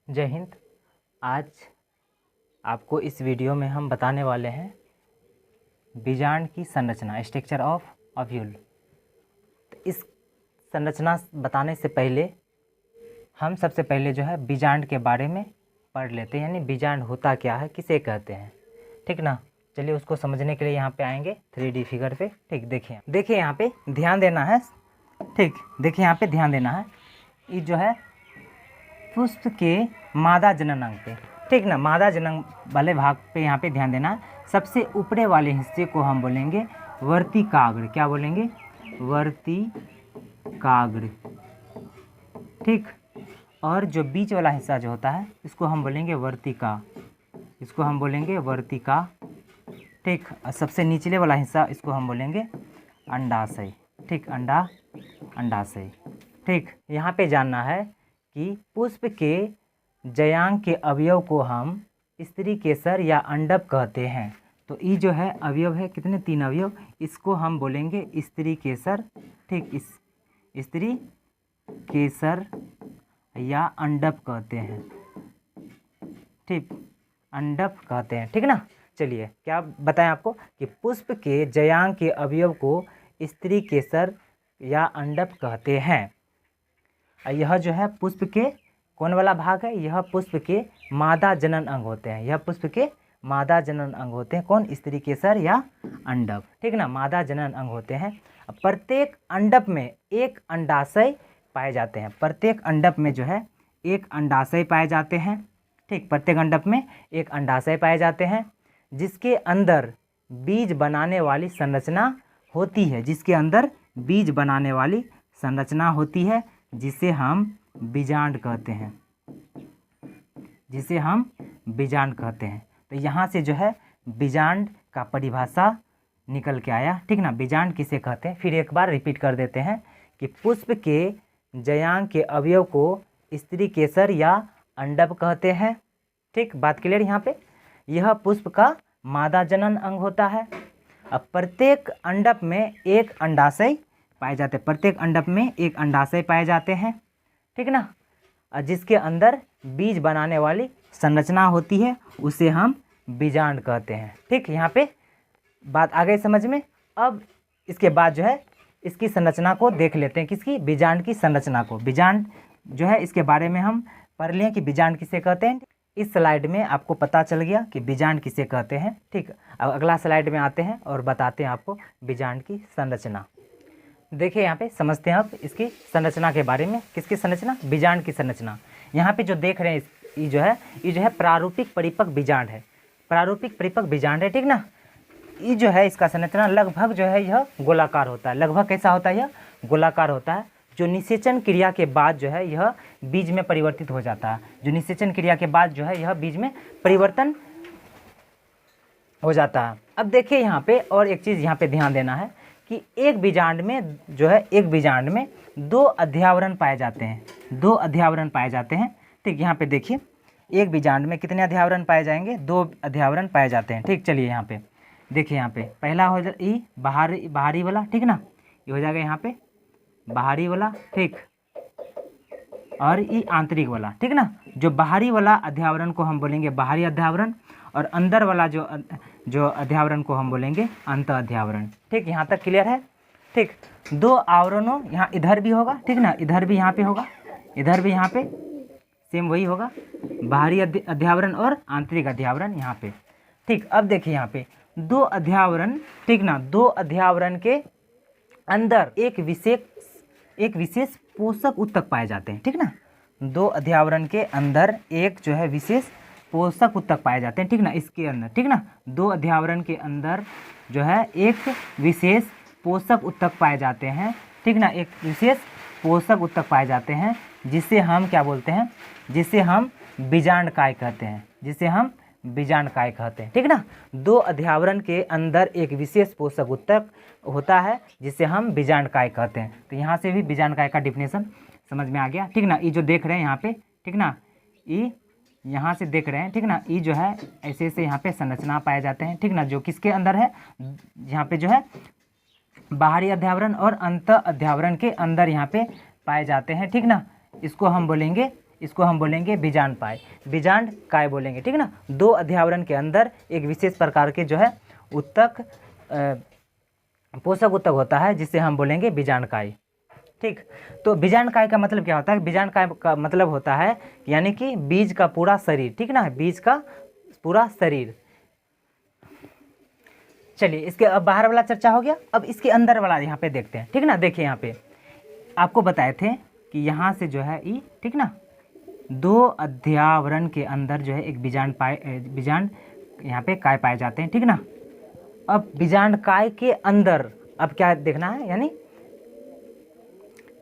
जय हिंद। आज आपको इस वीडियो में हम बताने वाले हैं बीजांड की संरचना, स्ट्रक्चर ऑफ ओव्यूल। तो इस संरचना बताने से पहले हम सबसे पहले जो है बीजांड के बारे में पढ़ लेते हैं, यानी बीजांड होता क्या है, किसे कहते हैं, ठीक ना। चलिए उसको समझने के लिए यहाँ पे आएंगे 3D फिगर पे। ठीक, देखिए यहाँ पे ध्यान देना है। ठीक, देखिए यहाँ पे ध्यान देना है। ये जो है पुष्प के मादा जनन अंग पे, ठीक ना, मादा जनन वाले भाग पे यहाँ पे ध्यान देना है। सबसे ऊपरे वाले हिस्से को हम बोलेंगे वर्तिकाग्र। क्या बोलेंगे? वर्तिकाग्र। ठीक, और जो बीच वाला हिस्सा जो होता है इसको हम बोलेंगे वर्तिका, इसको हम बोलेंगे वर्तिका। ठीक, और सबसे निचले वाला हिस्सा इसको हम बोलेंगे अंडाशय। ठीक, अंडाशय। ठीक, यहाँ पे जानना है कि पुष्प के जयांग के अवयव को हम स्त्री केसर या अंडप कहते हैं। तो ये जो है अवयव है, कितने? 3 अवयव। इसको हम बोलेंगे स्त्री केसर। ठीक, इस स्त्री केसर या अंडप कहते हैं। ठीक, अंडप कहते हैं, ठीक ना। चलिए क्या बताएं आपको कि पुष्प के जयांग के अवयव को स्त्री केसर या अंडप कहते हैं। यह जो है पुष्प के कौन वाला भाग है? यह पुष्प के मादा जनन अंग होते हैं। यह पुष्प के मादा जनन अंग होते हैं। कौन? स्त्री केसर या अंडप, ठीक ना, मादा जनन अंग होते हैं। प्रत्येक अंडप में एक अंडाशय पाए जाते हैं। प्रत्येक अंडप में जो है एक अंडाशय पाए जाते हैं। ठीक, प्रत्येक अंडप में एक अंडाशय पाए जाते हैं जिसके अंदर बीज बनाने वाली संरचना होती है, जिसके अंदर बीज बनाने वाली संरचना होती है, जिसे हम बीजांड कहते हैं, जिसे हम बीजांड कहते हैं। तो यहाँ से जो है बीजांड का परिभाषा निकल के आया, ठीक ना। बीजांड किसे कहते हैं? फिर एक बार रिपीट कर देते हैं कि पुष्प के जयांग के अवयव को स्त्री केसर या अंडप कहते हैं। ठीक, बात क्लियर यहाँ पे। यह पुष्प का मादा जनन अंग होता है। अब प्रत्येक अंडप में एक अंडाशय पाए जाते हैं। प्रत्येक अंडप में एक अंडाशय पाए जाते हैं, ठीक ना, जिसके अंदर बीज बनाने वाली संरचना होती है, उसे हम बीजांड कहते हैं। ठीक, यहाँ पे बात आ गई समझ में। अब इसके बाद जो है इसकी संरचना को देख लेते हैं। किसकी? बीजांड की संरचना को। बीजांड जो है इसके बारे में हम पढ़ लें कि बीजांड किसे कहते हैं। इस स्लाइड में आपको पता चल गया कि बीजांड किसे कहते हैं। ठीक, अब अगला स्लाइड में आते हैं और बताते हैं आपको बीजांड की संरचना। देखिए यहाँ पे समझते हैं अब इसकी संरचना के बारे में। किसकी संरचना? बीजांड की संरचना। यहाँ पे जो देख रहे हैं ये जो है प्रारूपिक परिपक्व बीजांड है। प्रारूपिक परिपक्व बीजांड है, ठीक ना। ये जो है इसका संरचना लगभग जो है यह गोलाकार होता है। लगभग कैसा होता है? यह गोलाकार होता है, जो निषेचन क्रिया के बाद जो है यह बीज में परिवर्तित हो जाता है। जो निषेचन क्रिया के बाद जो है यह बीज में परिवर्तन हो जाता है। अब देखिए यहाँ पे और एक चीज़ यहाँ पे ध्यान देना है कि एक बीजांड में जो है, एक बीजांड में 2 अध्यावरण पाए जाते हैं। 2 अध्यावरण पाए जाते हैं। ठीक, यहाँ पे देखिए एक बीजांड में कितने अध्यावरण पाए जाएंगे? 2 अध्यावरण पाए जाते हैं। ठीक, चलिए यहाँ पे देखिए, यहाँ पे पहला हो जाए ये बाहरी वाला, ठीक ना, ये हो जाएगा यहाँ पे बाहरी वाला। ठीक, और ये आंतरिक वाला, ठीक ना। जो बाहरी वाला अध्यावरण को हम बोलेंगे बाहरी अध्यावरण, और अंदर वाला जो अध्यावरण को हम बोलेंगे अंत अध्यावरण। ठीक, यहाँ तक क्लियर है। ठीक, 2 आवरणों यहाँ इधर भी होगा, ठीक ना, इधर भी यहाँ पे होगा, इधर भी यहाँ पे सेम वही होगा, बाहरी अध्यावरण और आंतरिक अध्यावरण यहाँ पे। ठीक, अब देखिए यहाँ पे 2 अध्यावरण, ठीक ना, 2 अध्यावरण के अंदर एक विशेष पोषक ऊतक पाए जाते हैं, ठीक ना। 2 अध्यावरण के अंदर एक जो है विशेष पोषक ऊतक पाए जाते हैं, ठीक ना, इसके अंदर, ठीक ना। 2 अध्यावरण के अंदर जो है एक विशेष पोषक ऊतक पाए जाते हैं, ठीक ना, एक विशेष पोषक ऊतक पाए जाते हैं, जिसे हम क्या बोलते हैं? जिसे हम बीजांड काय कहते हैं, जिसे हम बीजांड काय कहते हैं, ठीक ना। 2 अध्यावरण के अंदर एक विशेष पोषक ऊतक होता है जिसे हम बीजांड काय कहते हैं। तो यहाँ से भी बीजांड काय का डिफिनेशन समझ में आ गया, ठीक ना। ये जो देख रहे हैं यहाँ पे, ठीक ना, ये यहाँ से देख रहे हैं, ठीक ना, ये जो है ऐसे ऐसे यहाँ पे संरचना पाए जाते हैं, ठीक ना, जो किसके अंदर है? यहाँ पे जो है बाहरी अध्यावरण और अंत अध्यावरण के अंदर यहाँ पे पाए जाते हैं, ठीक ना। इसको हम बोलेंगे इसको हम बोलेंगे बीजांडपाय, बीजांडकाय बोलेंगे, ठीक ना। 2 अध्यावरण के अंदर एक विशेष प्रकार के जो है उत्तक पोषक उत्तक होता है जिसे हम बोलेंगे बीजांडकाय, ठीक। तो बीजांडकाय का मतलब क्या होता है? बीजांडकाय का मतलब होता है यानी कि बीज का पूरा शरीर, ठीक ना, बीज का पूरा शरीर। चलिए इसके अब बाहर वाला चर्चा हो गया, अब इसके अंदर वाला यहाँ पे देखते हैं, ठीक ना। देखिए यहाँ पे आपको बताए थे कि यहाँ से जो है ई, ठीक ना, 2 अध्यावरण के अंदर जो है एक बीजांड यहाँ पे काय पाए जाते हैं, ठीक ना। अब बीजांडकाय के अंदर अब क्या देखना है, यानी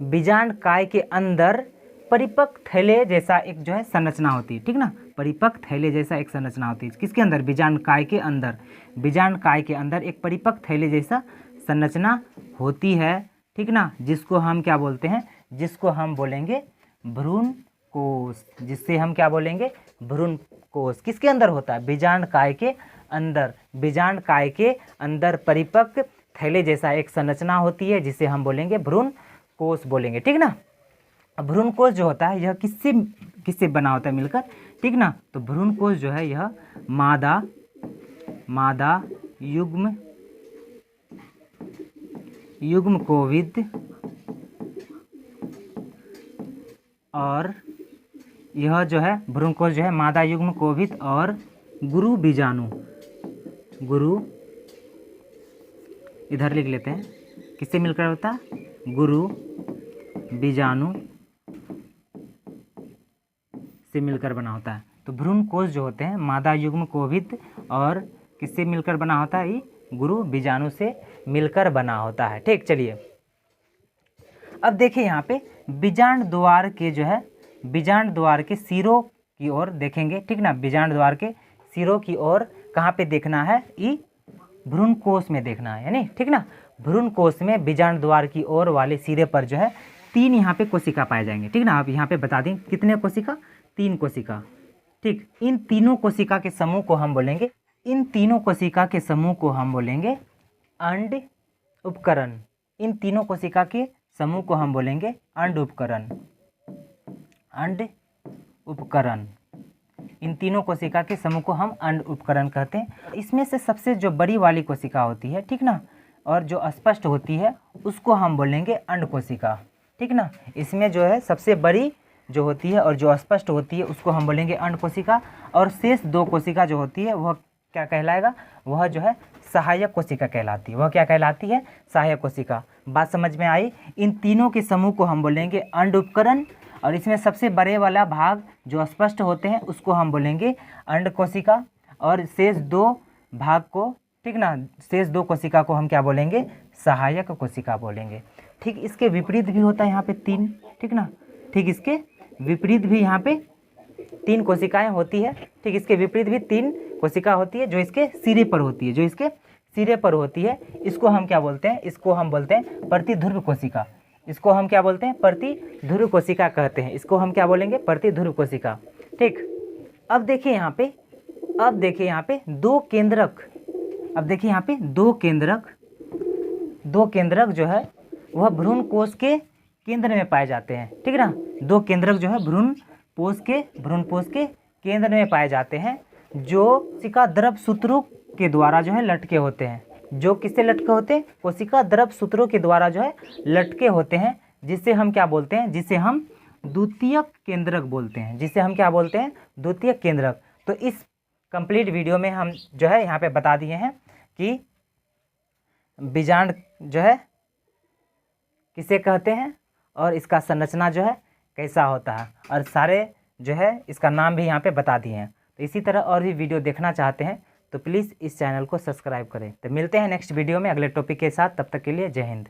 बीजांडकाय के अंदर परिपक्व थैले जैसा एक जो है संरचना होती है, ठीक ना, परिपक्व थैले जैसा एक संरचना होती है। किसके अंदर? बीजांडकाय के अंदर। बीजांडकाय के अंदर एक परिपक्व थैले जैसा संरचना होती है, ठीक ना, जिसको हम क्या बोलते हैं? जिसको हम बोलेंगे भ्रूण कोश, जिससे हम क्या बोलेंगे? भ्रूण कोश। किसके अंदर होता है? बीजांडकाय के अंदर। बीजांडकाय के अंदर परिपक्व थैले जैसा एक संरचना होती है जिसे हम बोलेंगे भ्रूण कोश बोलेंगे, ठीक ना। भ्रूण कोश जो होता है यह किससे बना होता है मिलकर, ठीक ना। तो भ्रूण कोश जो है यह मादा युग्म कोविद और यह जो है भ्रूण कोश जो है मादा युग्म कोविद और गुरु बीजाणु, गुरु इधर लिख लेते हैं, किससे मिलकर होता है? गुरु बीजाणु से मिलकर बना होता है। तो भ्रूण कोश जो होते हैं मादा युग्म कोविद और किससे मिलकर बना होता है? गुरु बीजाणु से मिलकर बना होता है, ठीक। चलिए अब देखिए यहाँ पे बीजांड द्वार के जो है बीजांड द्वार के सिरों की ओर देखेंगे, ठीक ना। बीजांड द्वार के सिरों की ओर कहाँ पे देखना है? भ्रूण कोश में देखना है, यानी ठीक ना। भ्रूण कोश में बीजांड द्वार की ओर वाले सिरे पर जो है 3 यहाँ पे कोशिका पाए जाएंगे, ठीक ना। आप यहाँ पे बता दें कितने कोशिका? 3 कोशिका, ठीक। इन तीनों कोशिका के समूह को हम बोलेंगे अंड उपकरण। इन तीनों कोशिका के समूह को हम बोलेंगे अंड उपकरण। इन तीनों कोशिका के समूह को हम अंड उपकरण कहते हैं। इसमें से सबसे जो बड़ी वाली कोशिका होती है, ठीक ना, और जो अस्पष्ट होती है उसको हम बोलेंगे अंड कोशिका, ठीक ना। इसमें जो है सबसे बड़ी जो होती है और जो अस्पष्ट होती है उसको हम बोलेंगे अंड कोशिका, और शेष 2 कोशिका जो होती है वह क्या कहलाएगा? वह जो है सहायक कोशिका कहलाती है। वह क्या कहलाती है? सहायक कोशिका। बात समझ में आई? इन तीनों के समूह को हम बोलेंगे अंड उपकरण, और इसमें सबसे बड़े वाला भाग जो अस्पष्ट होते हैं उसको हम बोलेंगे अंड कोशिका, और शेष 2 भाग को, ठीक ना, शेष 2 कोशिका को हम क्या बोलेंगे? सहायक कोशिका बोलेंगे, ठीक। इसके विपरीत भी होता है यहाँ पे 3, ठीक ना। ठीक इसके विपरीत भी यहाँ पे 3 कोशिकाएं होती है, ठीक। इसके विपरीत भी 3 कोशिका होती है जो इसके सिरे पर होती है, इसको हम क्या बोलते हैं? इसको हम बोलते हैं प्रतिध्रुव कोशिका। इसको हम क्या बोलते हैं? प्रतिध्रुव कोशिका कहते हैं। इसको हम क्या बोलेंगे? प्रतिध्रुव कोशिका, ठीक। अब देखिए यहाँ पे 2 केंद्रक। अब देखिए यहाँ पे 2 केंद्रक जो है वह भ्रूण कोश के केंद्र में पाए जाते हैं, ठीक ना। 2 केंद्रक जो है भ्रूण पोष के केंद्र में पाए जाते हैं, जो कोशिका द्रव सूत्रों के द्वारा जो है लटके होते हैं। जो किससे लटके होते हैं? कोशिका द्रव सूत्रों के द्वारा जो है लटके होते हैं, जिसे हम क्या बोलते हैं? जिसे हम द्वितीयक केंद्रक बोलते हैं। जिसे हम क्या बोलते हैं? द्वितीयक केंद्रक। तो इस कंप्लीट वीडियो में हम जो है यहाँ पे बता दिए हैं कि बीजांड जो है किसे कहते हैं और इसका संरचना जो है कैसा होता है, और सारे जो है इसका नाम भी यहाँ पे बता दिए हैं। तो इसी तरह और भी वीडियो देखना चाहते हैं तो प्लीज़ इस चैनल को सब्सक्राइब करें। तो मिलते हैं नेक्स्ट वीडियो में अगले टॉपिक के साथ। तब तक के लिए जय हिंद।